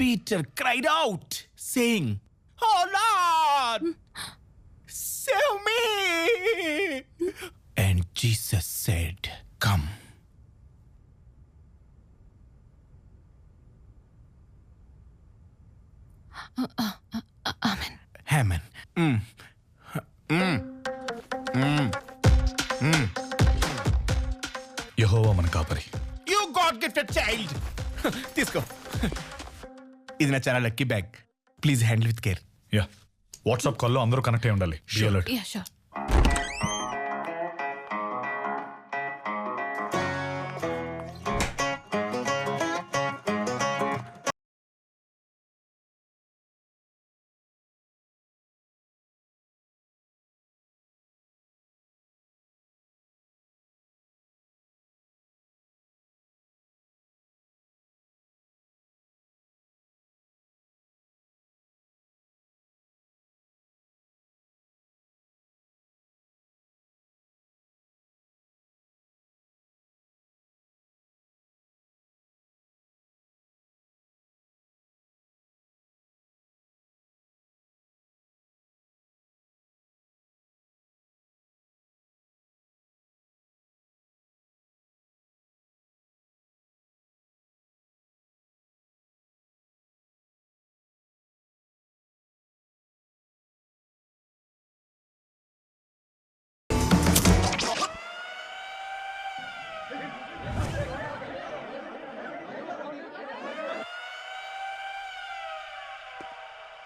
Peter cried out, saying, "Oh Lord, save me!" And Jesus said, "Come." Amen. Amen. యెహోవా మన కాపరి. You God gifted child. తీసుకో. ఇది నా చాలా lucky bag. Please handle with care. Yeah, WhatsApp కాల్లో అందరూ connect అయి ఉండాలి. Be alert. Yeah, sure.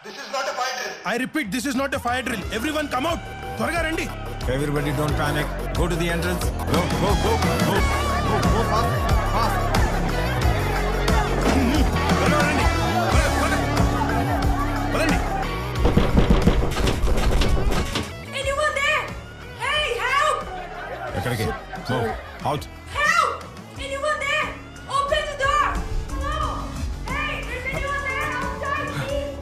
This is not a fire drill. I repeat, this is not a fire drill. Everyone come out. త్వరగా రండి. Everybody don't panic. Go to the entrance. Go. Go fast. త్వరగా రండి. పదండి. Anyone there? Hey, help! ఎక్కడికి? Go. Out. Help! Anyone there? Open the door! Hello! Hey, is anyone there outside, please?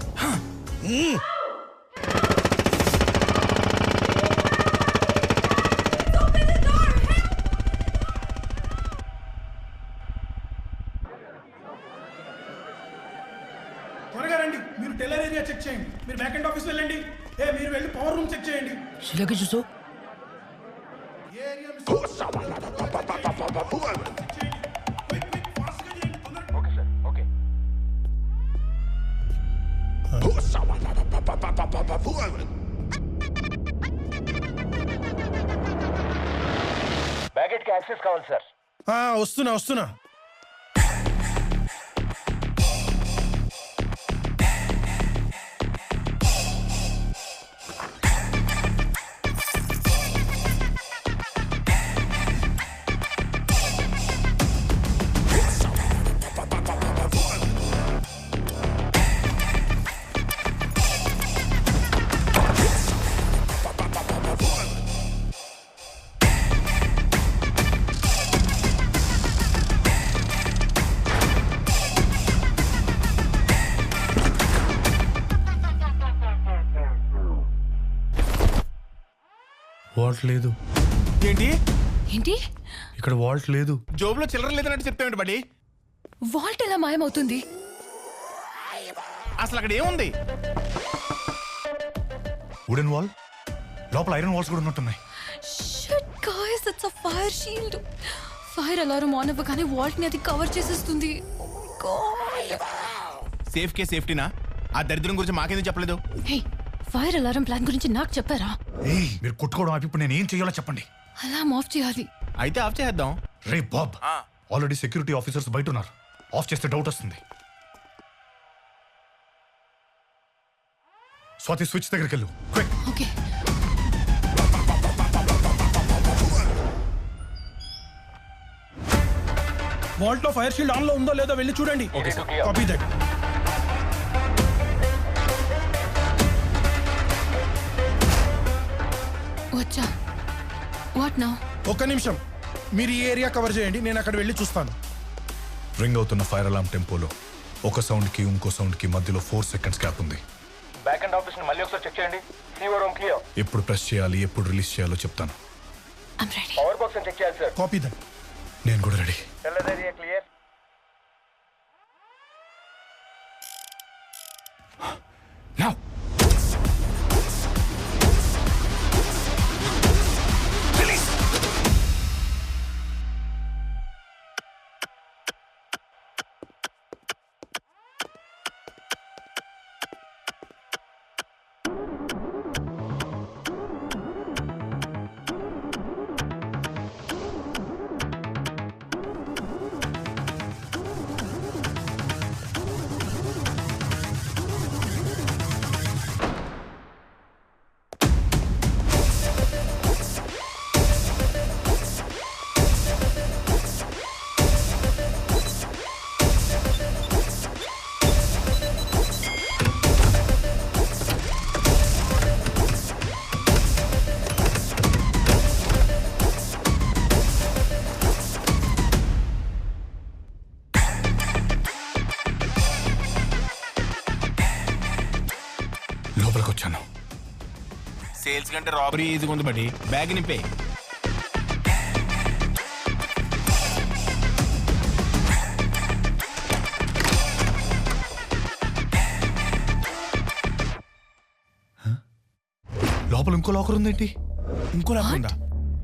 Open the door! Help! త్వరగా రండి. మీరు teller area check చేయండి. మీరు back end office వెళ్ళండి. మీరు వెళ్ళి పవర్ రూమ్ చెక్ చేయండి. శిలకి చూసు. ఏ area Okay, sir. Okay. Baggage కి యాక్సెస్ కావాలి సార్. వస్తున్నా. వాల్ట్ లేదు. ఏంటి? ఏంటి? ఇక్కడ వాల్ట్ లేదు. జోబులో చిల్లర లేదన్నట్టు చెప్తామండి బడి. వాల్ట్ ఎలా మాయమవుతుంది? అసలు అక్కడ ఏముంది? వుడెన్ వాల్, లోపల ఐరన్ వాల్స్ కూడా ఉన్నట్టున్నాయి. Shit, guys, it's a fire shield. Fire alarm on అవ్వగానే వాల్ట్ ని అది కవర్ చేసేస్తుంది. God. సేఫ్ కే సేఫ్టీనా? ఆ దరిద్రం గురించి మాకేందుకు చెప్పలేదు? హే, ఫైర్ అలారం ప్లాన్ గురించి నాకు చెప్పారా? ఏయ్, మీరు కొట్టుకోవడం ఆపి ఇప్పుడు నేను ఏం చేయాలో చెప్పండి. అలారం ఆఫ్ చేయాలి. అయితే ఆఫ్ చేద్దాం. రే బాబ్, ఆల్రెడీ సెక్యూరిటీ ఆఫీసర్స్ బయట ఉన్నారు. ఆఫ్ చేస్తే డౌట్ వస్తుంది. స్వాతి, స్విచ్ దగ్గరికి వెళ్ళు. క్విక్. ఓకే. వాల్ట్ లో ఫైర్ షీల్డ్ ఆన్ లో ఉందో లేదో వెళ్ళి చూడండి. Copy that. వచ్చా. What now? ఒక్క నిమిషం. మీరు ఈ ఏరియా కవర్ చేయండి, నేను అక్కడ వెళ్ళి చూస్తాను. రింగ్ అవుతున్న ఫైర్ అలార్మ్ టెంపోలో ఒక సౌండ్ కి ఇంకో సౌండ్ కి మధ్యలో 4 seconds గ్యాప్ ఉంది. బ్యాక్ అండ్ ఆఫీస్ ని మళ్ళీ ఒకసారి చెక్ చేయండి. Clear room clear. ఎప్పుడు ప్రెస్ చేయాలి, ఎప్పుడు రిలీజ్ చేయాలో చెప్తాను. I'm ready. పవర్ బాక్స్ ని చెక్ చేయాలి సార్. Copy that. నేను కూడా ready. Teller area clear. Now. Release. లోపలికి వచ్చాను. సేల్స్ కంటే రాబరీ ఇది కొంత బట్టి బ్యాగ్ నింపే. లోపల ఇంకో లాకర్ ఉందేంటి? ఇంకో లాకర్ ఉందా?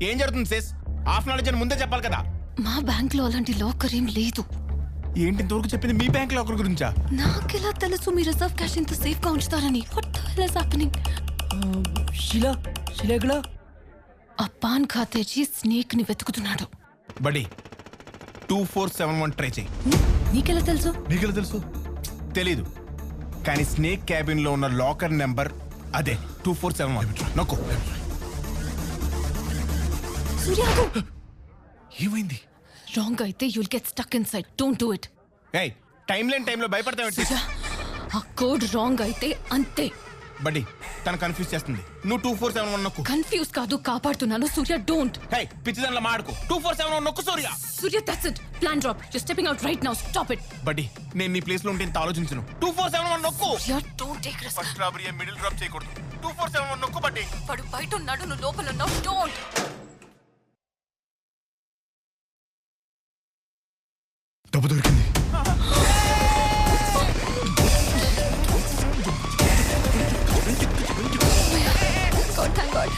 ఏం జరుగుతుంది సేస్? హాఫ్ నాలెడ్జ్ అని ముందే చెప్పాలి కదా. మా బ్యాంక్ లో అలాంటి లాకర్ ఏం లేదు. ఏంటి ఇంతవరకు చెప్పింది మీ బ్యాంక్ లాకర్ గురించా? నాకెలా తెలుసు మీ రిజర్వ్ క్యాష్ ఇంత సేఫ్ గా ఉంచుతారని? What the hell is happening? శిలా ఎక్కడ? ఆ పాన్ ఖాతేజీ స్నేక్ ని వెతుకుతున్నాడు. బడి 2471 ట్రై చేయి. నీకెలా తెలుసు? నీకెలా తెలుసు? తెలీదు, కానీ స్నేక్ క్యాబిన్ లో ఉన్న లాకర్ నెంబర్ అదే 2471. నొక్కు. సూర్య ఏమైంది? రాంగ్ అయితే you'll get stuck inside. Don't do it. ఏయ్, టైం లేని టైంలో భయపడతావేంటి? సూర్య, ఆ కోడ్ రాంగ్ అయితే అంతే. బడ్డీ తను కన్ఫ్యూజ్ చేస్తుంది. నువ్వు 2471 నొక్కు. కన్ఫ్యూజ్ కాదు, కాపాడుతున్నాను. సూర్య డోంట్. హే, పిచ్చి దానిలో మాడుకో. 2471 నొక్కు Surya. Surya that's it. Plan drop. You stepping out right now. Stop it. Buddy నేను నీ ప్లేస్ లో ఉంటే ఇంత ఆలోచించను. 2471 నొక్కు. Surya don't take risk. First robbery middle drop చేయకూడదు. 2471 నొక్కు బడ్డీ. వాడు బయట ఉన్నాడు, నువ్వు లోపల ఉన్నావు. డోంట్. డబ్బు దొరికింది. God, thank God.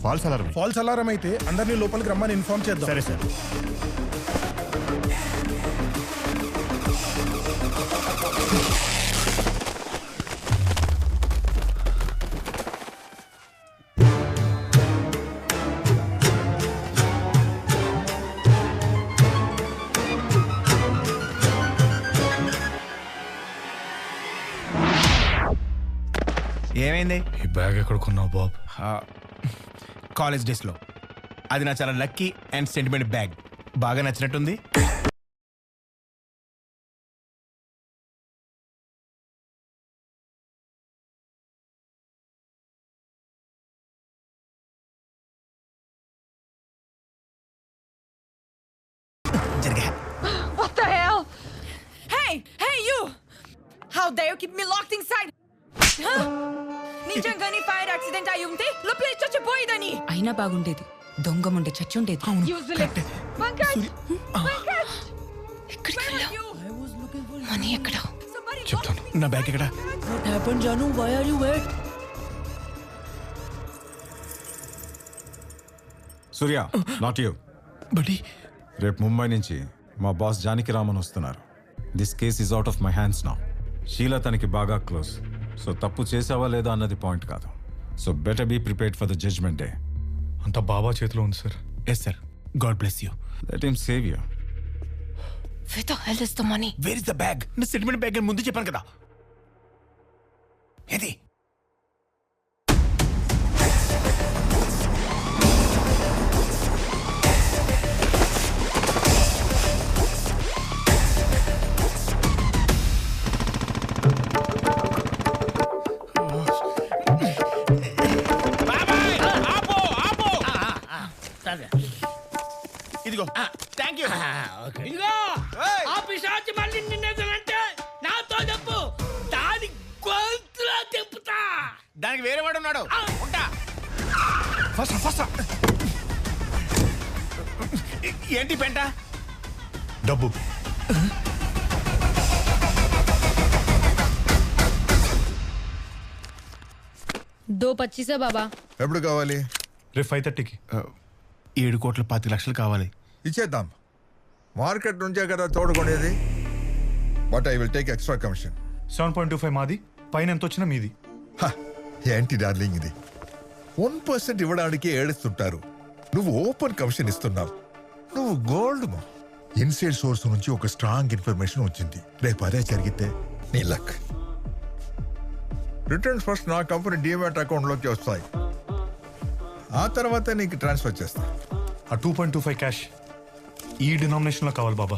False alarm. False alarm అయితే అందరినీ లోపలికి రమ్మని ఇన్ఫార్మ్ చేద్దాం. సరే సార్. ఏమైంది? ఈ బ్యాగ్ ఎక్కడ కొన్నావు బాబ్? కాలేజ్ డేస్ లో. అది నా చాలా లక్కీ అండ్ సెంటిమెంట్ బ్యాగ్. బాగా నచ్చినట్టుంది. జరిగా. What the hell? Hey, you! How dare you keep me locked inside? Huh? నిజంగానే ఫైర్ యాక్సిడెంట్ అయి ఉంటే లోపల చచ్చిపోయేదని. అయినా బాగుండేది, దొంగ ఉండే చచ్చుండేది. ఎక్కడికి వెళ్ళావు? మనీ ఎక్కడ? చెప్తాను. నా బ్యాగ్ ఎక్కడ? What happened, Janu? Why are you wet? Surya, not you. బడ్డీ రేపు ముంబై నుంచి మా బాస్ జానకి రామన్ వస్తున్నారు. This case is out of my hands now. Sheela తనకి బాగా క్లోజ్. సో తప్పు చేసావా లేదా అన్నది పాయింట్ కాదు. So better be prepared for the judgement day. అంత బాబా చేతిలో ఉంది sir. Yes sir. God bless you. Let him save you. Where the hell is the money? Where is the bag? నా sentiment bag అని ముందు చెప్పాను కదా. ఏది? ఇదిగో థ్యాంక్ యూ. ఇదిగో ఆ పిశాచి మళ్ళీ నిన్నేదంటే నాతో చెప్పు, దాని గొంతులో చెప్తా. దానికి వేరే వాడు ఉన్నాడు. ఉంటా. ఏంటి పెంట? డబ్బు. దో 25 బాబా. ఎప్పుడు కావాలి? రేపు 5:30కి. 7,25,00,000 కావాలి. ఇచ్చేద్దాం. మార్కెట్ నుంచే కదా తోడుకునేది. But I will take extra commission. 7.25 మాది, పైన ఎంత వచ్చినా మీది. ఏంటి డార్లింగ్ ఇది? 1% ఇవ్వడానికి ఏడుస్తుంటారు. నువ్వు ఓపెన్ కమిషన్ ఇస్తున్నావు. నువ్వు గోల్డ్ మా. ఇన్సైడ్ సోర్స్ నుంచి ఒక స్ట్రాంగ్ ఇన్ఫర్మేషన్ వచ్చింది. రేపు అదే జరిగితే నీ లక్. రిటర్న్స్ ఫస్ట్ నా కంపెనీ డిమాట్ అకౌంట్లోకి వస్తాయి. ఆ తర్వాత నీకు ట్రాన్స్ఫర్ చేస్తా. ఆ 2.25 క్యాష్ ఈ డినామినేషన్లో కావాలి బాబా.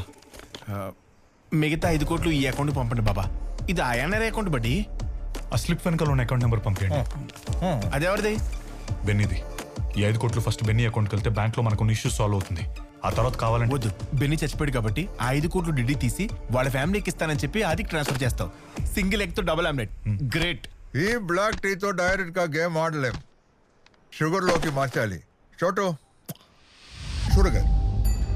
మిగతా 5 కోట్లు ఈ అకౌంట్ పంపండి బాబా. ఇది ఐఎన్ఆర్ అకౌంట్ బడ్డీ. ఆ స్లిప్ వెనకాల ఉన్న అకౌంట్ నెంబర్ పంపించండి. అదెవరిది? బెన్నీది. ఈ 5 కోట్లు ఫస్ట్ బెన్నీ అకౌంట్కి వెళ్తే బ్యాంక్లో మనకు ఇష్యూస్ సాల్వ్ అవుతుంది. ఆ తర్వాత కావాలంటే వద్దు, బెన్నీ చచ్చిపోయాడు కాబట్టి ఆ 5 కోట్లు డిడి తీసి వాళ్ళ ఫ్యామిలీకి ఇస్తానని చెప్పి ఆదికి ట్రాన్స్ఫర్ చేస్తావు. సింగిల్ ఎగ్ తో డబుల్ ఆమ్లెట్. గ్రేట్. ఈ బ్లాక్ టీతో డైరెక్ట్ గా గేమ్ ఆడలేం. షుగర్ లోకి మార్చాలి. చోటు షుగర్